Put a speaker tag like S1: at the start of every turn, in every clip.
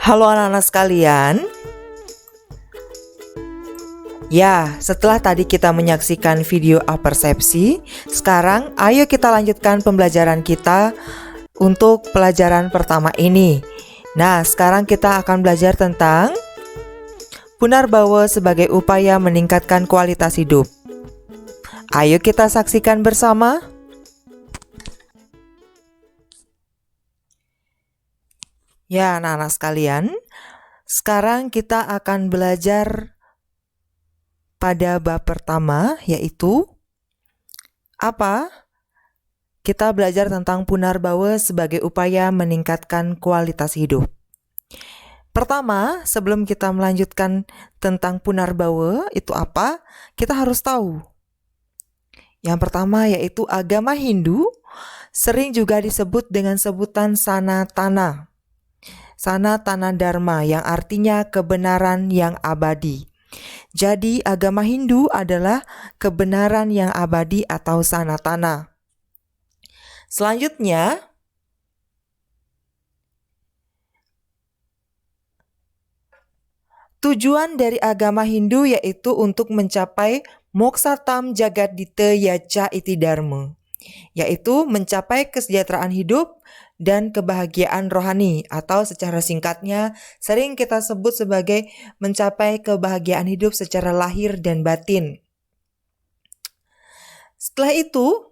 S1: Halo anak-anak sekalian. Ya, setelah tadi kita menyaksikan video apersepsi, sekarang ayo kita lanjutkan pembelajaran kita untuk pelajaran pertama ini. Nah, sekarang kita akan belajar tentang Punarbawa sebagai upaya meningkatkan kualitas hidup. Ayo kita saksikan bersama. Ya, anak-anak sekalian, sekarang kita akan belajar pada bab pertama, yaitu apa? Kita belajar tentang Punarbawa sebagai upaya meningkatkan kualitas hidup. Pertama, sebelum kita melanjutkan tentang Punarbawa itu apa, kita harus tahu. Yang pertama yaitu agama Hindu sering juga disebut dengan sebutan Sanatana. Sanatana Dharma yang artinya kebenaran yang abadi. Jadi agama Hindu adalah kebenaran yang abadi atau Sanatana. Selanjutnya, tujuan dari agama Hindu yaitu untuk mencapai Moksatam Jagadita Yaca Iti Dharma, yaitu mencapai kesejahteraan hidup dan kebahagiaan rohani, atau secara singkatnya sering kita sebut sebagai mencapai kebahagiaan hidup secara lahir dan batin. Setelah itu,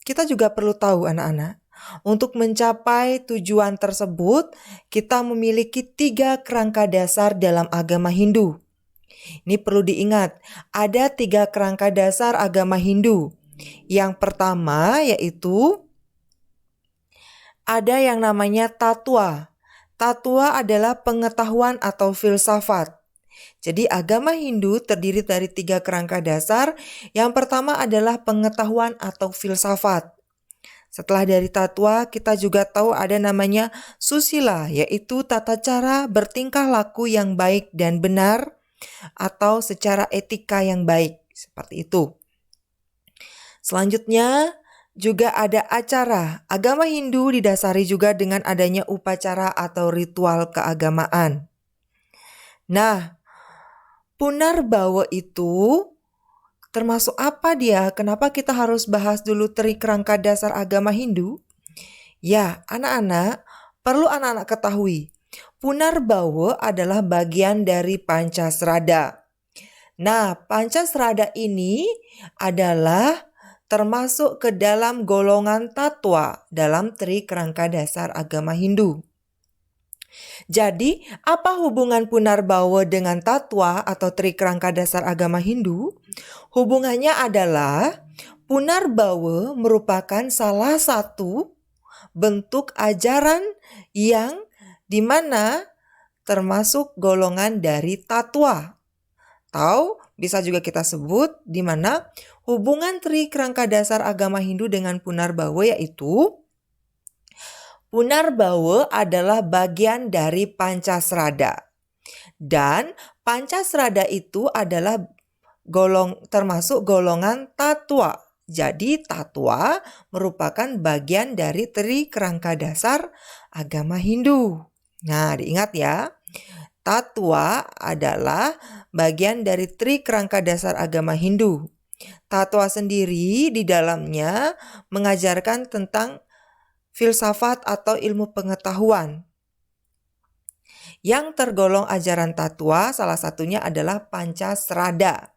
S1: kita juga perlu tahu anak-anak, untuk mencapai tujuan tersebut, kita memiliki 3 kerangka dasar dalam agama Hindu. Ini perlu diingat, ada 3 kerangka dasar agama Hindu. Yang pertama yaitu ada yang namanya tatwa. Tatwa adalah pengetahuan atau filsafat. Jadi agama Hindu terdiri dari 3 kerangka dasar. Yang pertama adalah pengetahuan atau filsafat. Setelah dari tatwa, kita juga tahu ada namanya susila, yaitu tata cara bertingkah laku yang baik dan benar atau secara etika yang baik, seperti itu. Selanjutnya juga ada acara. Agama Hindu didasari juga dengan adanya upacara atau ritual keagamaan. Nah, Punarbawa itu termasuk apa dia? Kenapa kita harus bahas dulu 3 kerangka dasar agama Hindu? Ya, anak-anak, perlu anak-anak ketahui, Punarbawa adalah bagian dari Pancasrada. Nah, Pancasrada ini adalah termasuk ke dalam golongan tatwa dalam 3 kerangka dasar agama Hindu. Jadi, apa hubungan Punarbawa dengan tatwa atau 3 kerangka dasar agama Hindu? Hubungannya adalah Punarbawa merupakan salah satu bentuk ajaran yang dimana termasuk golongan dari tatwa. Atau bisa juga kita sebut di mana hubungan 3 kerangka dasar agama Hindu dengan Punarbawa yaitu Punarbawa adalah bagian dari Pancasrada. Dan Pancasrada itu adalah termasuk golongan tatwa. Jadi tatwa merupakan bagian dari 3 kerangka dasar agama Hindu. Nah, diingat ya. Tatwa adalah bagian dari 3 kerangka dasar agama Hindu. Tatwa sendiri di dalamnya mengajarkan tentang filsafat atau ilmu pengetahuan. Yang tergolong ajaran tatwa salah satunya adalah Pancasrada.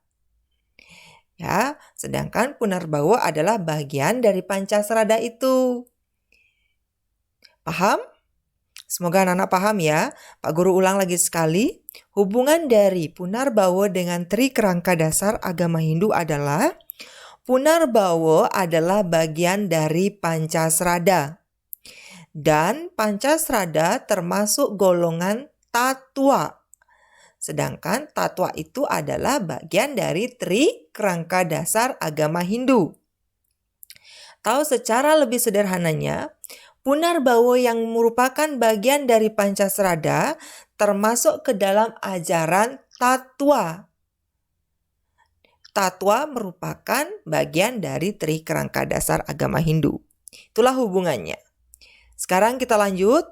S1: Ya, sedangkan Punarbawa adalah bagian dari Pancasrada itu. Paham? Semoga anak-anak paham ya. Pak Guru ulang lagi sekali. Hubungan dari Punarbawa dengan 3 kerangka dasar agama Hindu adalah Punarbawa adalah bagian dari Pancasrada. Dan Pancasrada termasuk golongan tatwa. Sedangkan tatwa itu adalah bagian dari 3 kerangka dasar agama Hindu. Tahu secara lebih sederhananya, Punarbawa yang merupakan bagian dari Pancasrada termasuk ke dalam ajaran tatwa. Tatwa merupakan bagian dari 3 kerangka dasar agama Hindu. Itulah hubungannya. Sekarang kita lanjut.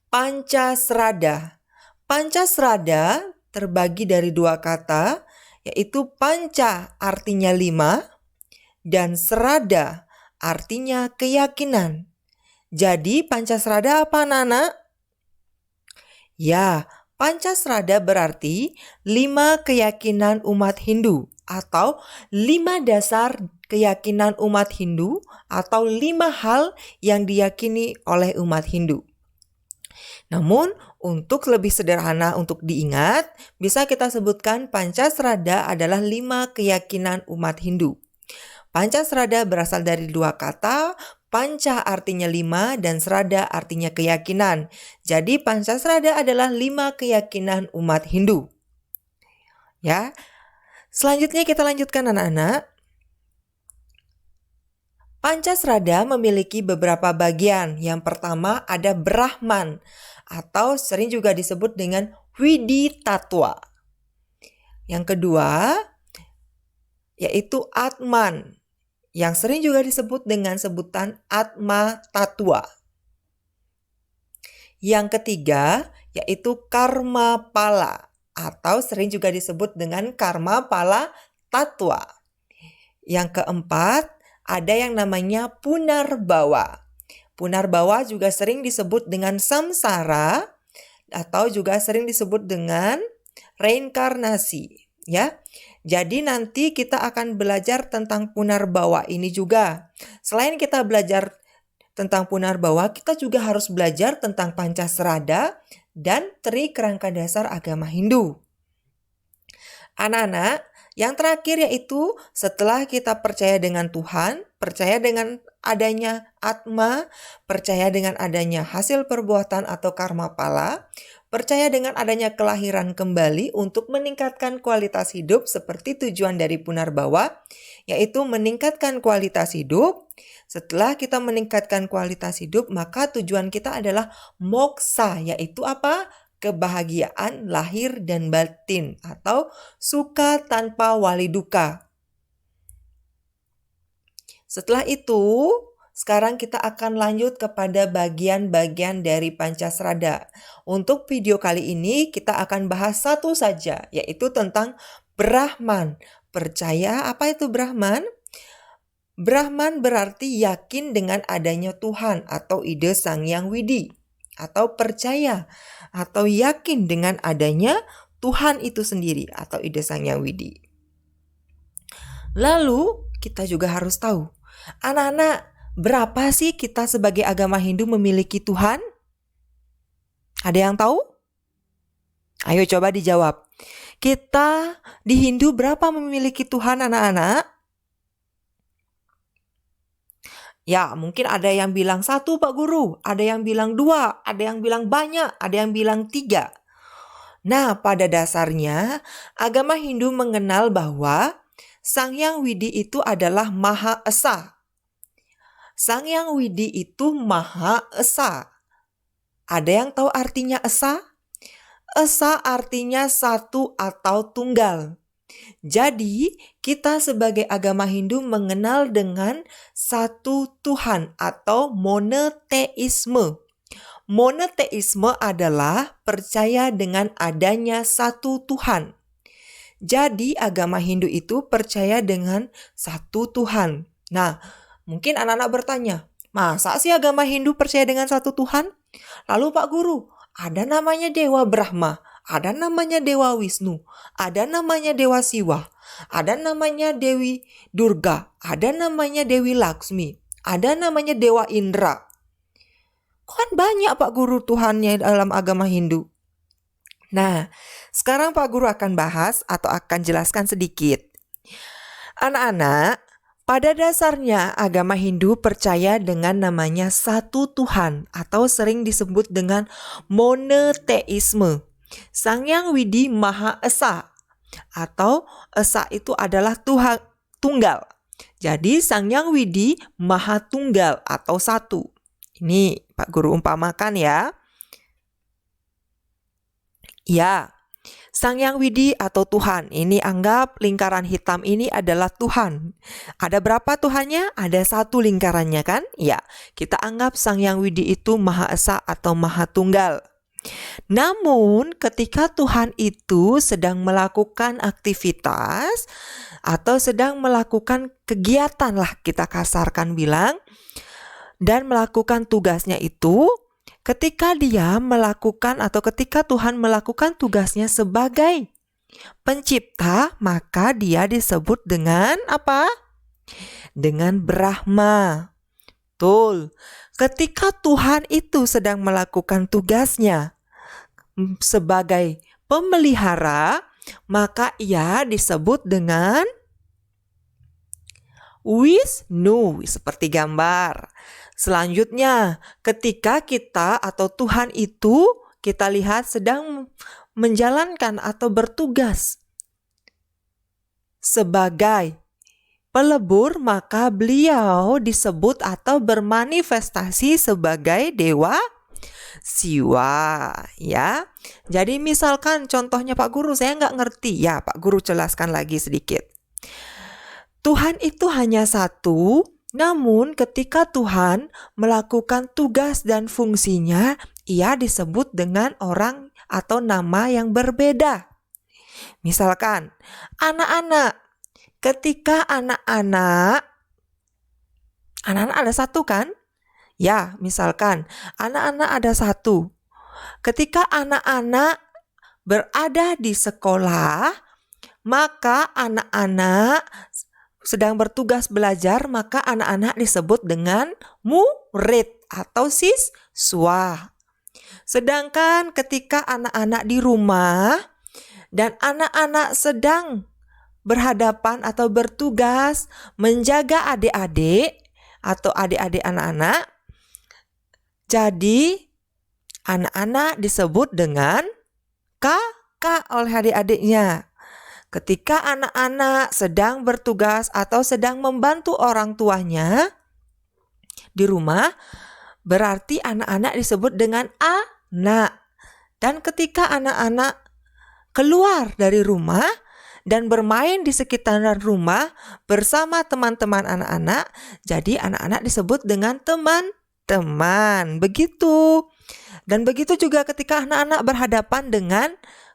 S1: Pancasrada. Pancasrada terbagi dari dua kata, yaitu panca artinya 5 dan srada artinya keyakinan. Jadi Pancasrada apa anak-anak? Ya, Pancasrada berarti 5 keyakinan umat Hindu atau 5 dasar keyakinan umat Hindu atau 5 hal yang diyakini oleh umat Hindu. Namun, untuk lebih sederhana untuk diingat, bisa kita sebutkan Pancasrada adalah 5 keyakinan umat Hindu. Pancasrada berasal dari dua kata, panca artinya 5 dan srada artinya keyakinan. Jadi Pancasrada adalah 5 keyakinan umat Hindu. Ya. Selanjutnya kita lanjutkan anak-anak. Pancasrada memiliki beberapa bagian. Yang pertama ada Brahman atau sering juga disebut dengan Widi Tattwa. Yang kedua yaitu Atman yang sering juga disebut dengan sebutan Atma Tattwa. Yang ketiga yaitu Karma Pala atau sering juga disebut dengan Karma Pala Tattwa. Yang keempat ada yang namanya Punarbawa. Punarbawa juga sering disebut dengan samsara atau juga sering disebut dengan reinkarnasi, ya. Jadi nanti kita akan belajar tentang Punarbawa ini juga. Selain kita belajar tentang Punarbawa, kita juga harus belajar tentang Pancasrada dan Tri Kerangka Dasar Agama Hindu. Anak-anak, yang terakhir yaitu setelah kita percaya dengan Tuhan, percaya dengan adanya Atma, percaya dengan adanya hasil perbuatan atau karma pala, percaya dengan adanya kelahiran kembali untuk meningkatkan kualitas hidup seperti tujuan dari Punarbawa, yaitu meningkatkan kualitas hidup. Setelah kita meningkatkan kualitas hidup, maka tujuan kita adalah moksa, yaitu apa? Kebahagiaan lahir dan batin atau suka tanpa wali duka. Setelah itu, sekarang kita akan lanjut kepada bagian-bagian dari Pancasrada. Untuk video kali ini kita akan bahas satu saja, yaitu tentang Brahman. Percaya apa itu Brahman? Brahman berarti yakin dengan adanya Tuhan atau ide Sang Hyang Widi, atau percaya atau yakin dengan adanya Tuhan itu sendiri atau ide Sang Hyang Widi. Lalu kita juga harus tahu, anak-anak, berapa sih kita sebagai agama Hindu memiliki Tuhan? Ada yang tahu? Ayo coba dijawab. Kita di Hindu berapa memiliki Tuhan anak-anak? Ya, mungkin ada yang bilang 1 Pak Guru, ada yang bilang 2, ada yang bilang banyak, ada yang bilang 3. Nah, pada dasarnya agama Hindu mengenal bahwa Sang Hyang Widi itu adalah Maha Esa. Sang Hyang Widi itu Maha Esa. Ada yang tahu artinya Esa? Esa artinya satu atau tunggal. Jadi, kita sebagai agama Hindu mengenal dengan satu Tuhan atau monoteisme. Monoteisme adalah percaya dengan adanya satu Tuhan. Jadi, agama Hindu itu percaya dengan satu Tuhan. Nah, mungkin anak-anak bertanya, masa sih agama Hindu percaya dengan satu Tuhan? Lalu Pak Guru, ada namanya Dewa Brahma, ada namanya Dewa Wisnu, ada namanya Dewa Siwa, ada namanya Dewi Durga, ada namanya Dewi Laksmi, ada namanya Dewa Indra. Kan banyak Pak Guru Tuhannya dalam agama Hindu. Nah, sekarang Pak Guru akan bahas atau akan jelaskan sedikit. Anak-anak, pada dasarnya agama Hindu percaya dengan namanya satu Tuhan atau sering disebut dengan monoteisme. Sang Hyang Widi Maha Esa atau Esa itu adalah Tuhan tunggal. Jadi Sang Hyang Widi Maha Tunggal atau satu. Ini Pak Guru umpamakan ya. Ya, Sang Yang Widi atau Tuhan, ini anggap lingkaran hitam ini adalah Tuhan. Ada berapa Tuhannya? Ada satu lingkarannya kan? Ya, kita anggap Sang Yang Widi itu Maha Esa atau Maha Tunggal. Namun ketika Tuhan itu sedang melakukan aktivitas atau sedang melakukan kegiatan lah kita kasarkan bilang, dan melakukan tugasnya itu, ketika dia melakukan atau ketika Tuhan melakukan tugasnya sebagai pencipta, maka dia disebut dengan apa? Dengan Brahma. Betul. Ketika Tuhan itu sedang melakukan tugasnya sebagai pemelihara, maka ia disebut dengan Wisnu, seperti gambar. Selanjutnya, ketika kita atau Tuhan itu kita lihat sedang menjalankan atau bertugas sebagai pelebur, maka beliau disebut atau bermanifestasi sebagai Dewa Siwa, ya. Jadi misalkan contohnya Pak Guru, saya nggak ngerti. Ya, Pak Guru jelaskan lagi sedikit. Tuhan itu hanya satu, namun ketika Tuhan melakukan tugas dan fungsinya, ia disebut dengan orang atau nama yang berbeda. Misalkan, anak-anak. Ketika anak-anak ada satu kan? Ya, misalkan anak-anak ada satu. Ketika anak-anak berada di sekolah, maka anak-anak sedang bertugas belajar, maka anak-anak disebut dengan murid atau siswa. Sedangkan ketika anak-anak di rumah dan anak-anak sedang berhadapan atau bertugas menjaga adik-adik atau adik-adik anak-anak, jadi anak-anak disebut dengan kakak oleh adik-adiknya. Ketika anak-anak sedang bertugas atau sedang membantu orang tuanya di rumah, berarti anak-anak disebut dengan anak. Dan ketika anak-anak keluar dari rumah dan bermain di sekitaran rumah bersama teman-teman anak-anak, jadi anak-anak disebut dengan teman-teman. Begitu. Dan begitu juga ketika anak-anak berhadapan dengan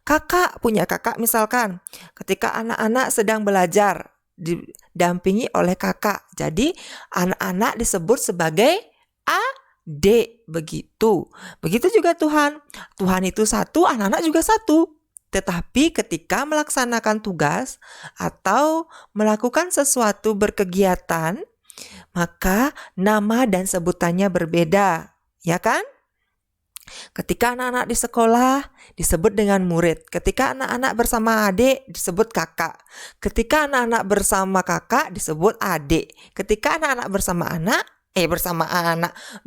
S1: kakak, punya kakak misalkan. Ketika anak-anak sedang belajar, didampingi oleh kakak. Jadi anak-anak disebut sebagai adik. Begitu. Begitu juga Tuhan. Tuhan itu satu, anak-anak juga satu. Tetapi ketika melaksanakan tugas atau melakukan sesuatu berkegiatan, maka nama dan sebutannya berbeda. Ya kan? Ketika anak-anak di sekolah disebut dengan murid. Ketika anak-anak bersama adik disebut kakak. Ketika anak-anak bersama kakak disebut adik. Ketika anak-anak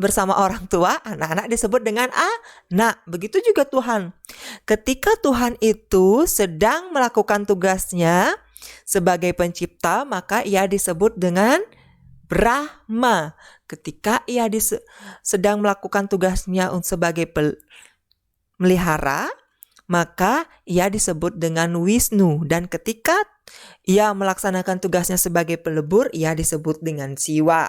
S1: bersama orang tua, anak-anak disebut dengan anak. Begitu juga Tuhan. Ketika Tuhan itu sedang melakukan tugasnya sebagai pencipta, maka ia disebut dengan Brahma. Ketika ia sedang melakukan tugasnya sebagai melihara, maka ia disebut dengan Wisnu. Dan ketika ia melaksanakan tugasnya sebagai pelebur, ia disebut dengan Siwa.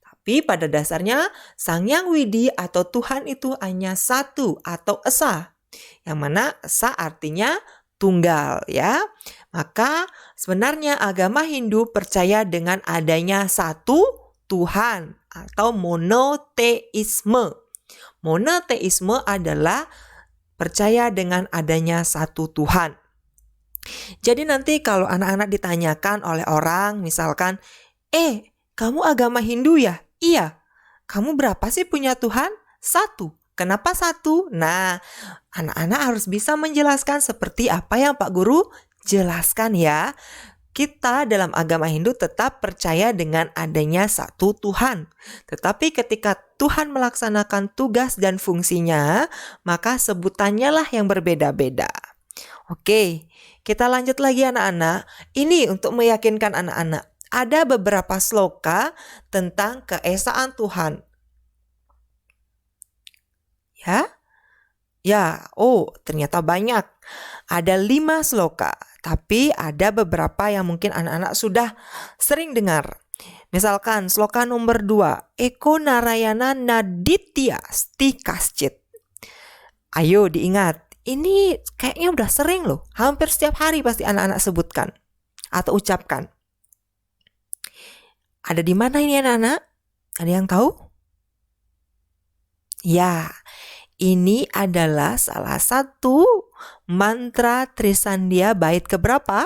S1: Tapi pada dasarnya Sang Yang Widi atau Tuhan itu hanya satu atau esa. Yang mana esa artinya tunggal, ya. Maka sebenarnya agama Hindu percaya dengan adanya satu Tuhan atau monoteisme. Monoteisme adalah percaya dengan adanya satu Tuhan. Jadi nanti kalau anak-anak ditanyakan oleh orang, misalkan, kamu agama Hindu ya? Iya. Kamu berapa sih punya Tuhan? Satu. Kenapa satu? Nah, anak-anak harus bisa menjelaskan seperti apa yang Pak Guru jelaskan ya. Kita dalam agama Hindu tetap percaya dengan adanya satu Tuhan. Tetapi ketika Tuhan melaksanakan tugas dan fungsinya, maka sebutannya lah yang berbeda-beda. Oke, kita lanjut lagi anak-anak. Ini untuk meyakinkan anak-anak. Ada beberapa sloka tentang keesaan Tuhan. Ya. Ya, ternyata banyak. Ada 5 sloka, tapi ada beberapa yang mungkin anak-anak sudah sering dengar. Misalkan sloka nomor 2, Eko Narayana Naditya Stikascit. Ayo diingat, ini kayaknya udah sering loh. Hampir setiap hari pasti anak-anak sebutkan atau ucapkan. Ada di mana ini anak-anak? Ada yang tahu? Ya, ini adalah salah satu mantra Trisandia bait keberapa?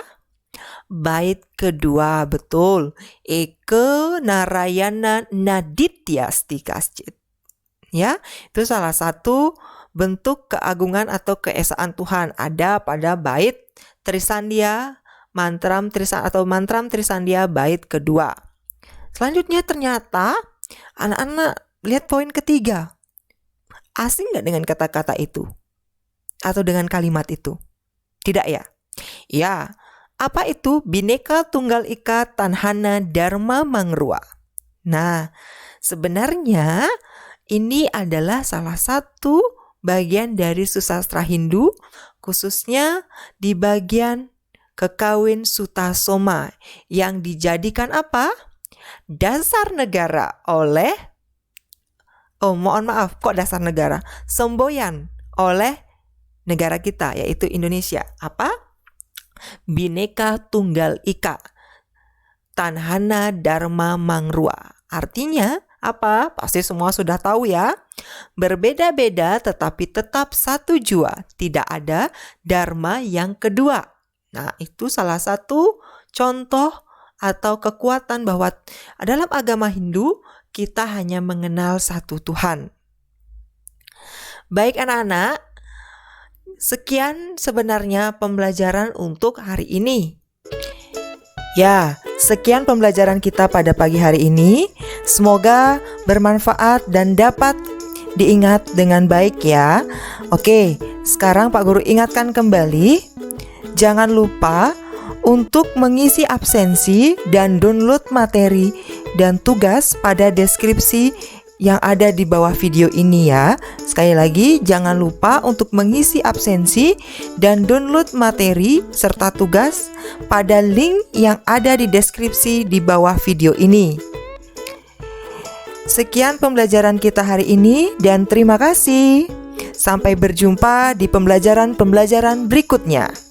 S1: Bait kedua, betul. Eke Narayana Naditya Stikascit. Ya, itu salah satu bentuk keagungan atau keesaan Tuhan ada pada bait Trisandia, mantram Trisandia bait kedua. Selanjutnya ternyata anak-anak lihat poin ketiga. Asing nggak dengan kata-kata itu? Atau dengan kalimat itu? Tidak ya? Ya, apa itu? Bhinneka Tunggal Ika Tanhana Dharma Mangrua. Nah, sebenarnya ini adalah salah satu bagian dari susastra Hindu, khususnya di bagian Kekawin Sutta Soma yang dijadikan apa? Dasar negara oleh dasar negara? Semboyan oleh negara kita, yaitu Indonesia. Apa? Bhinneka Tunggal Ika Tanhana Dharma Mangrua. Artinya apa? Pasti semua sudah tahu ya. Berbeda-beda tetapi tetap satu jua. Tidak ada dharma yang kedua. Nah, itu salah satu contoh atau kekuatan bahwa dalam agama Hindu kita hanya mengenal satu Tuhan. Baik anak-anak, sekian sebenarnya pembelajaran untuk hari ini. Ya, sekian pembelajaran kita pada pagi hari ini. Semoga bermanfaat dan dapat diingat dengan baik ya. Oke, sekarang Pak Guru ingatkan kembali. Jangan lupa untuk mengisi absensi dan download materi dan tugas pada deskripsi yang ada di bawah video ini ya. Sekali lagi, jangan lupa untuk mengisi absensi dan download materi serta tugas pada link yang ada di deskripsi di bawah video ini. Sekian pembelajaran kita hari ini dan terima kasih. Sampai berjumpa di pembelajaran-pembelajaran berikutnya.